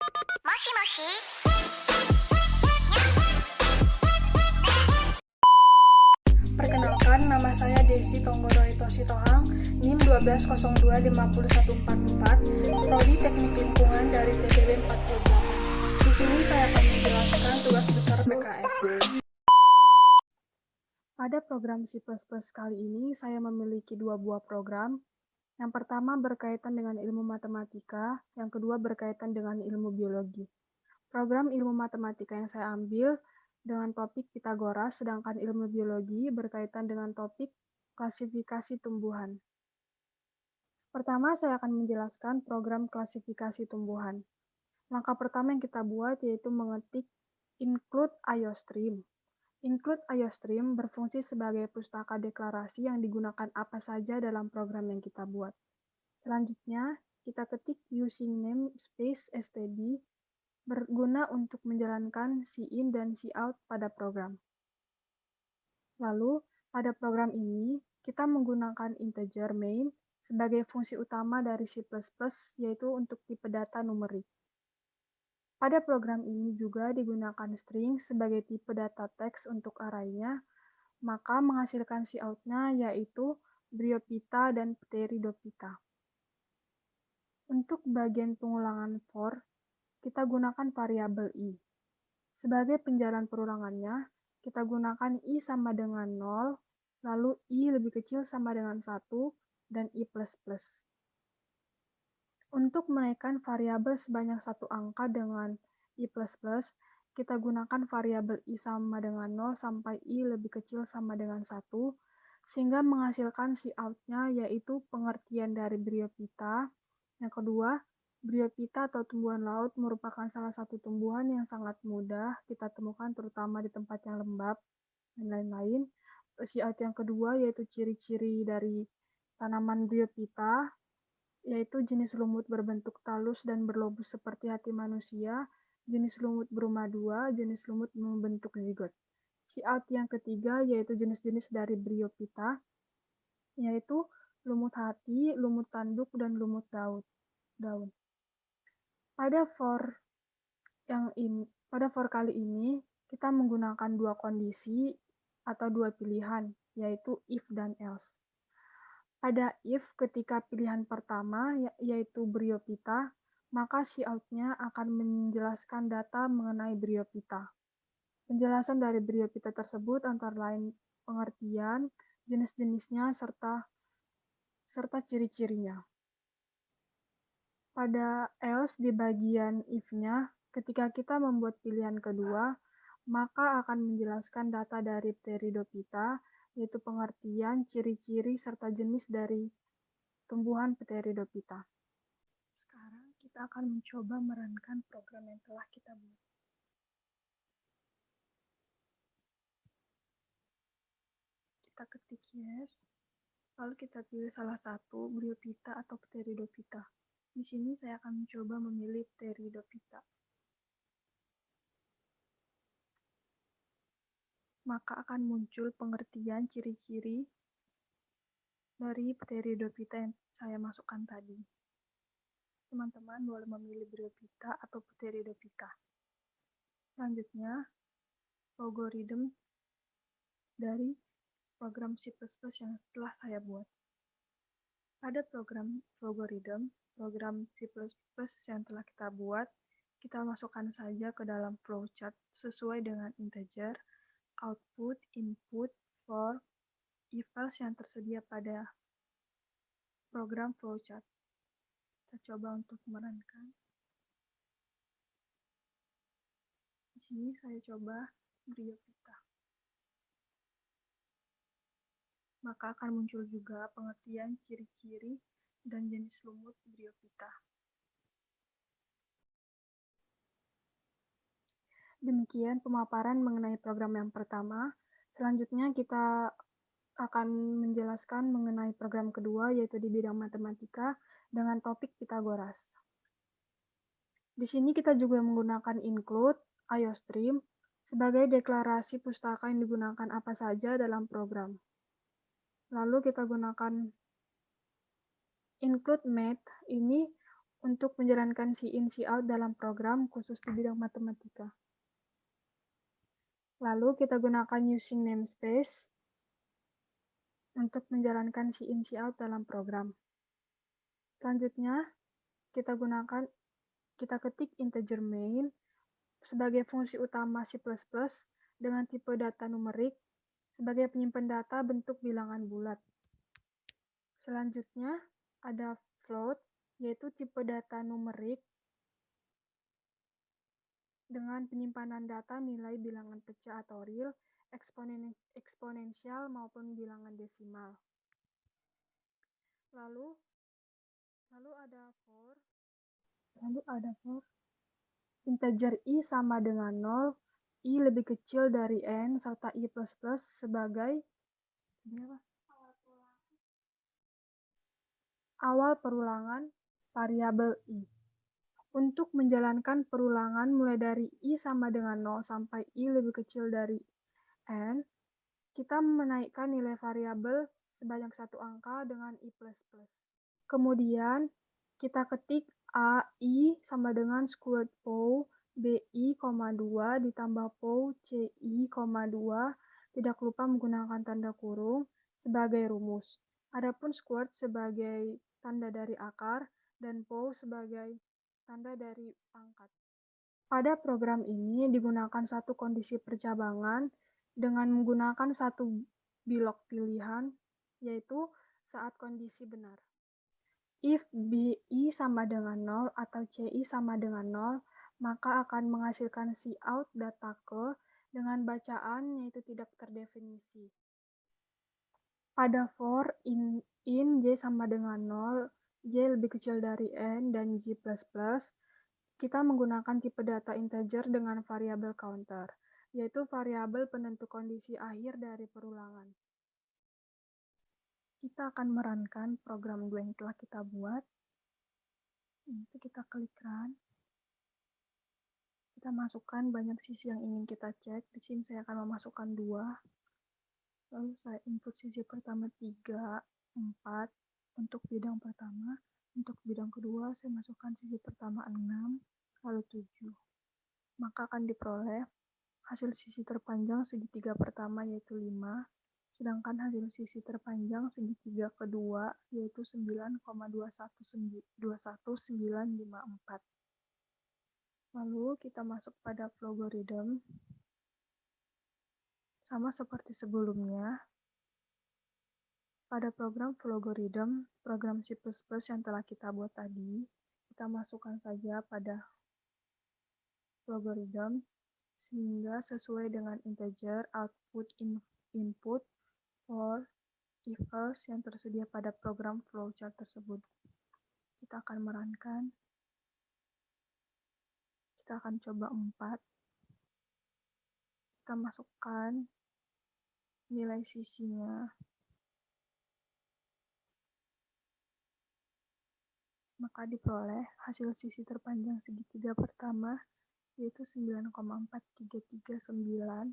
Moshi moshi. Perkenalkan, nama saya Desi Tonggoro Itoshi Tohang, NIM 12025144, Prodi Teknik Lingkungan dari TPB 48. Di sini saya akan menjelaskan tugas besar PKS. Pada program C++ kali ini, saya memiliki dua buah program. Yang pertama berkaitan dengan ilmu matematika, yang kedua berkaitan dengan ilmu biologi. Program ilmu matematika yang saya ambil dengan topik Pitagoras, sedangkan ilmu biologi berkaitan dengan topik klasifikasi tumbuhan. Pertama, saya akan menjelaskan program klasifikasi tumbuhan. Langkah pertama yang kita buat yaitu mengetik include IOStream. Include IOStream berfungsi sebagai pustaka deklarasi yang digunakan apa saja dalam program yang kita buat. Selanjutnya, kita ketik using namespace std berguna untuk menjalankan cin dan cout pada program. Lalu, pada program ini, kita menggunakan integer main sebagai fungsi utama dari C++, yaitu untuk tipe data numerik. Pada program ini juga digunakan string sebagai tipe data teks untuk array-nya, maka menghasilkan cout-nya yaitu Bryophyta dan Pteridophyta. Untuk bagian pengulangan for, kita gunakan variabel i. Sebagai penjalan perulangannya, kita gunakan i sama dengan 0, lalu i lebih kecil sama dengan 1, dan i++. Untuk menaikkan variabel sebanyak satu angka dengan i++, kita gunakan variabel i sama dengan 0 sampai i lebih kecil sama dengan 1, sehingga menghasilkan cout-nya yaitu pengertian dari Bryophyta. Yang kedua, Bryophyta atau tumbuhan laut merupakan salah satu tumbuhan yang sangat mudah kita temukan terutama di tempat yang lembab dan lain-lain. Cout yang kedua yaitu ciri-ciri dari tanaman Bryophyta, yaitu jenis lumut berbentuk talus dan berlobus seperti hati manusia, jenis lumut berumah dua, jenis lumut membentuk zigot. Cout yang ketiga yaitu jenis-jenis dari Bryophyta, yaitu lumut hati, lumut tanduk, dan lumut daun. Pada for kali ini, kita menggunakan dua kondisi atau dua pilihan, yaitu if dan else. Pada if ketika pilihan pertama, yaitu Bryophyta, maka cout-nya akan menjelaskan data mengenai Bryophyta. Penjelasan dari Bryophyta tersebut antara lain pengertian, jenis-jenisnya, serta ciri-cirinya. Pada else di bagian if-nya, ketika kita membuat pilihan kedua, maka akan menjelaskan data dari Pteridophyta, yaitu pengertian, ciri-ciri, serta jenis dari tumbuhan Pteridophyta. Sekarang kita akan mencoba merankan program yang telah kita buat. Kita ketik yes, lalu kita pilih salah satu, Bryophyta atau Pteridophyta. Di sini saya akan mencoba memilih Pteridophyta. Maka akan muncul pengertian ciri-ciri dari Pteridophyta yang saya masukkan tadi. Teman-teman boleh memilih Bryophyta atau Pteridophyta. Selanjutnya, algoritma dari program C++ yang telah saya buat. Pada program algoritma, program C++ yang telah kita buat, kita masukkan saja ke dalam flowchart sesuai dengan integer, output, input, for, if-else yang tersedia pada program flowchart. Kita coba untuk merankan. Di sini saya coba Bryophyta. Maka akan muncul juga pengertian ciri-ciri dan jenis lumut Bryophyta. Demikian pemaparan mengenai program yang pertama. Selanjutnya kita akan menjelaskan mengenai program kedua, yaitu di bidang matematika dengan topik Pitagoras. Di sini kita juga menggunakan include IOStream sebagai deklarasi pustaka yang digunakan apa saja dalam program. Lalu kita gunakan include math ini untuk menjalankan si in si out dalam program khusus di bidang matematika. Lalu kita gunakan using namespace untuk menjalankan si in si out dalam program. Selanjutnya, kita ketik integer main sebagai fungsi utama C++ dengan tipe data numerik sebagai penyimpan data bentuk bilangan bulat. Selanjutnya, ada float, yaitu tipe data numerik dengan penyimpanan data nilai bilangan pecah atau real, eksponensial maupun bilangan desimal. Lalu ada for integer i sama dengan 0, i lebih kecil dari n, serta i++ sebagai awal perulangan variabel i. Untuk menjalankan perulangan mulai dari i sama dengan 0 sampai i lebih kecil dari n, kita menaikkan nilai variabel sebanyak satu angka dengan i++. Kemudian, kita ketik a, i sama dengan squared pow bi, 2 ditambah pow ci, 2, tidak lupa menggunakan tanda kurung sebagai rumus. Adapun squared sebagai tanda dari akar dan pow sebagai tanda dari pangkat. Pada program ini digunakan satu kondisi percabangan dengan menggunakan satu bilok pilihan, yaitu saat kondisi benar. If bi sama dengan 0 atau ci sama dengan 0, maka akan menghasilkan cout data ke dengan bacaan yaitu tidak terdefinisi. Pada for in j sama dengan 0, j lebih kecil dari n dan j++, kita menggunakan tipe data integer dengan variabel counter, yaitu variabel penentu kondisi akhir dari perulangan. Kita akan merankan program 2 yang telah kita buat. Itu kita klik run. Kita masukkan banyak sisi yang ingin kita cek. Di sini saya akan memasukkan 2. Lalu saya input sisi pertama 3, 4 untuk bidang pertama. Untuk bidang kedua saya masukkan sisi pertama 6, lalu 7. Maka akan diperoleh hasil sisi terpanjang segitiga pertama yaitu 5, sedangkan hasil sisi terpanjang segitiga kedua yaitu 9,21954. Lalu kita masuk pada logarithm. Sama seperti sebelumnya, pada program logarithm, program C++ yang telah kita buat tadi, kita masukkan saja pada logarithm sehingga sesuai dengan integer output input for if else yang tersedia pada program flowchart tersebut. Kita akan merankan. Kita akan coba 4. Kita masukkan nilai sisinya. Maka diperoleh hasil sisi terpanjang segitiga pertama yaitu 9,4339,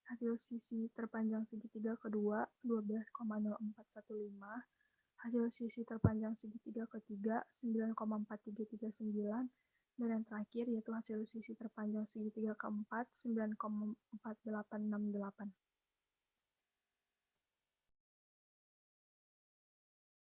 hasil sisi terpanjang segitiga kedua 12,0415, hasil sisi terpanjang segitiga ketiga 9,4339, dan yang terakhir yaitu hasil sisi terpanjang segitiga keempat 9,4868.